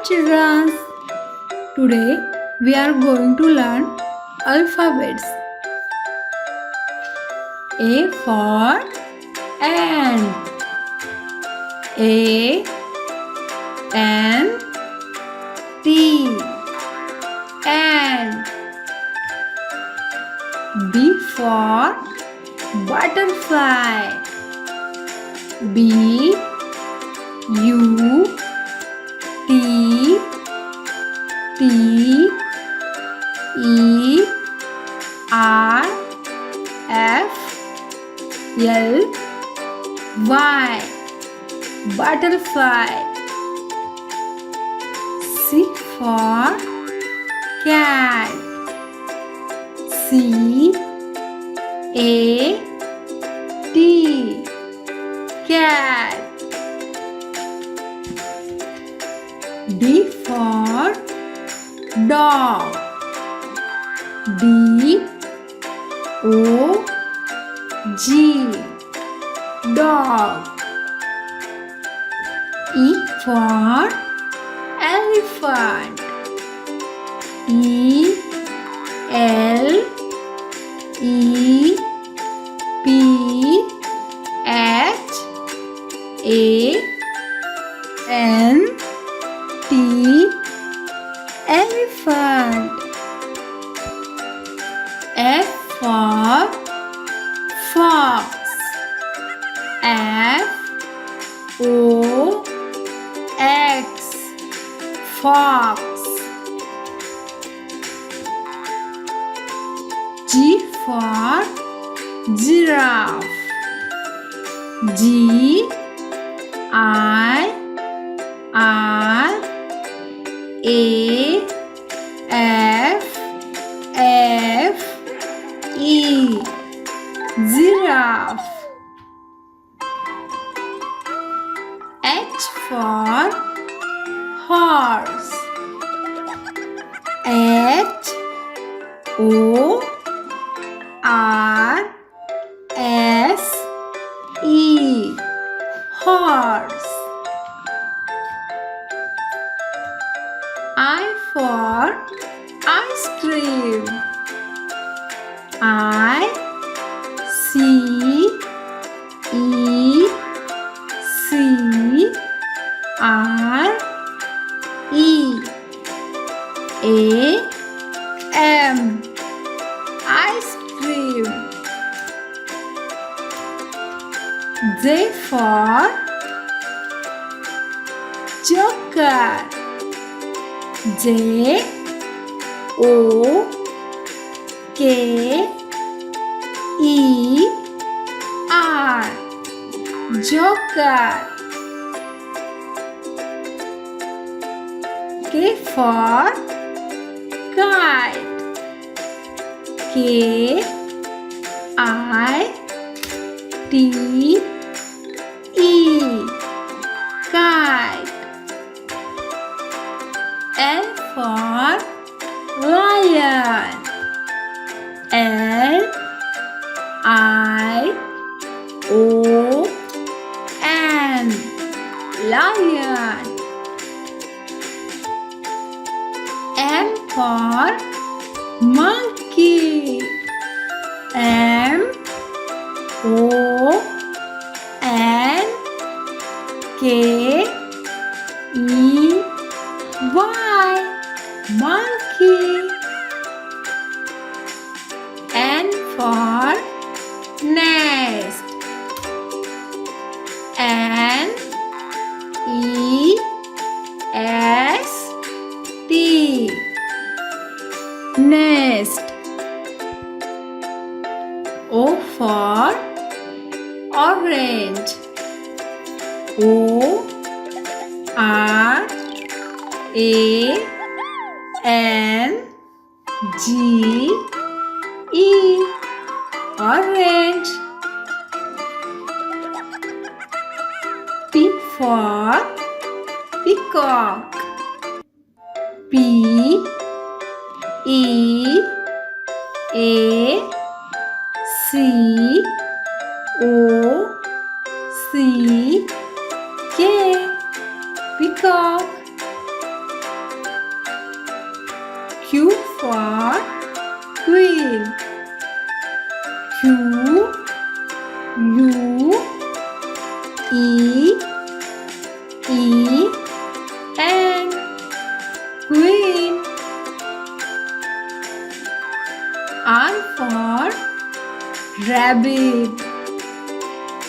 children. Today we are going to learn alphabets. A for ant. A N T ant. B for butterfly. B U T T E R F L Y butterfly. C for cat. C A T cat. D for dog. D O G dog. E for elephant. E L E P H A N T elephant. F for fox. F O X fox. G for giraffe. G I R A F F E giraffe. H for horse. H O R S E horse. I for ice cream. I C E C R E A M ice cream. J for joker. J O K E R joker. K for kite. K I T E kite. L for lion. L I O N lion. M for monkey. M O N K E Y monkey. N for nest. N E S T nest. O for orange. O R A N G E orange. P for peacock. P E A C O C K peacock. Q U E N queen. R for rabbit.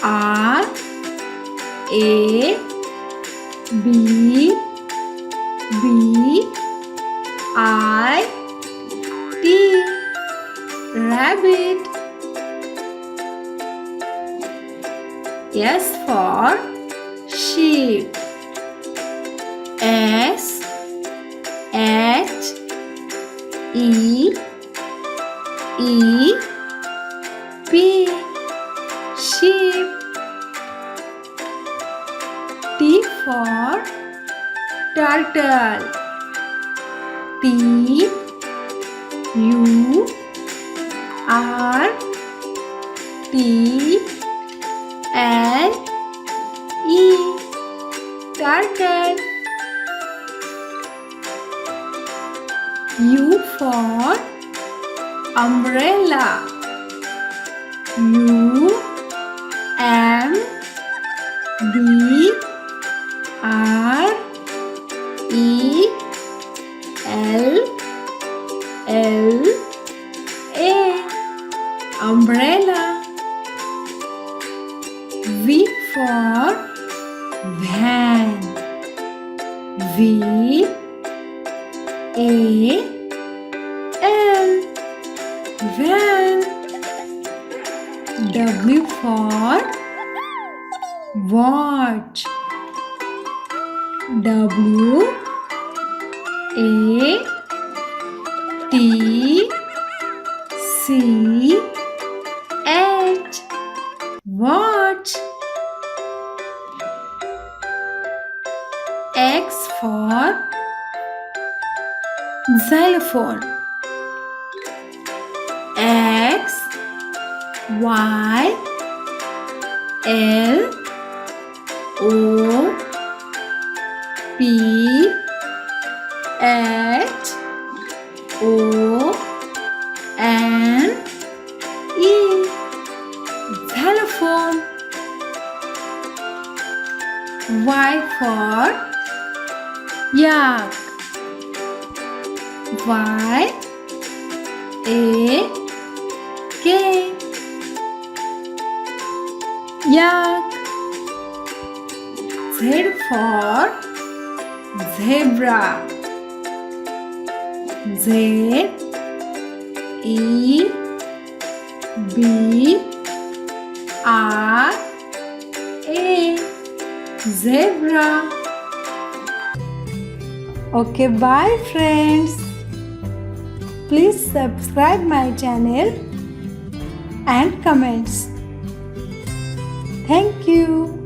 R A B I T rabbit. S for sheep. S H E P sheep. T for turtle. T U R T L E turtle. U for umbrella. U M B R E L A umbrella. V for van. V A N van. W for watch. W A T C H watch. X for xylophone. X Y L O P H O N E xylophone. Y for yak. Y A K yak. Z for zebra. Z E B R A zebra. Okay, bye friends. Please subscribe my channel and comments. Thank you.